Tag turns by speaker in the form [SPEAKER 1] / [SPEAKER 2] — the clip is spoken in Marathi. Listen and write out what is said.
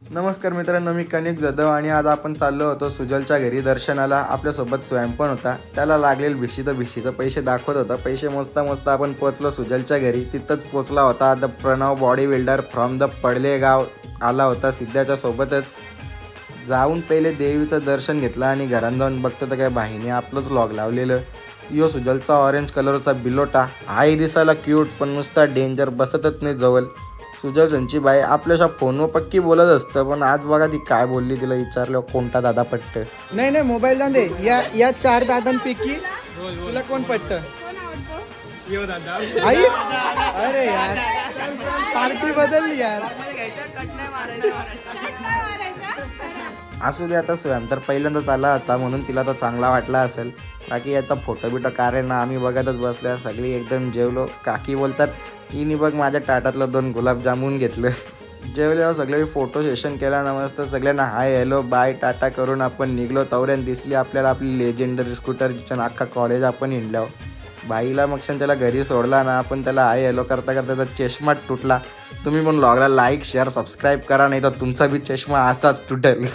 [SPEAKER 1] नमस्कार मित्रांनो, मी कनिक जाधव आणि आज आपण चाललो होतो सुजलच्या घरी दर्शनाला। आपल्यासोबत स्वयं पण होता। त्याला लागलेल भिशीचं पैसे दाखवत होता। पैसे मोजता मोजता आपण पोहोचलो सुजलच्या घरी। तिथंच पोहोचला होता the Pranav body builder from the Padlegaon आला होता सिद्धाच्या सोबतच। जाऊन पहिले देवीचं दर्शन घेतलं आणि घरात जाऊन बघतो तर काय बाईने आपलंच व्लॉग लावलेलं। यो सुजलचा ऑरेंज कलरचा बिलोटा हाही दिसायला क्यूट, पण नुसता डेंजर, बसतच नाही जवळ। सुजलची बाई आपल्याशा फोनवर पक्की बोलत असतं, पण आज बघा ती काय बोलली। तिला विचारलं कोणता दादा पट्ट।
[SPEAKER 2] नाही मोबाईल जाऊन दे। या 4 दादांपैकी तुला कोण पट्ट? यो दादा। आई अरे यार, पार्टी बदलली यार।
[SPEAKER 1] असू दे, आता स्वयं तर पहिल्यांदाच आला होता म्हणून तिला तर चांगला वाटला असेल। बाकी याचा फोटो बिटो कारण ना आम्ही बघतच बसल्या सगळी एकदम जेवलो। काकी बोलतात हिने बघ माझ्या ताटातलं 2 गुलाबजामुन घेतलं। जेवल्यावर सगळे फोटो सेशन केला ना मस्त। सगळ्यांना हाय हॅलो बाय टाटा करून आपण निघलो। तवऱ्यान दिसली आपल्याला आपली लेजेंडरी स्कूटर, जिच्या अख्खा कॉलेज आपण हिंडलो। बाईला मग त्याला घरी सोडला ना आपण, त्याला हाय हॅलो करता करता त्याचा चष्मा तुटला। तुम्ही पण व्लॉगला लाईक शेअर सबस्क्राईब करा, नाही तर तुमचा बी चष्मा असाच तुटेल।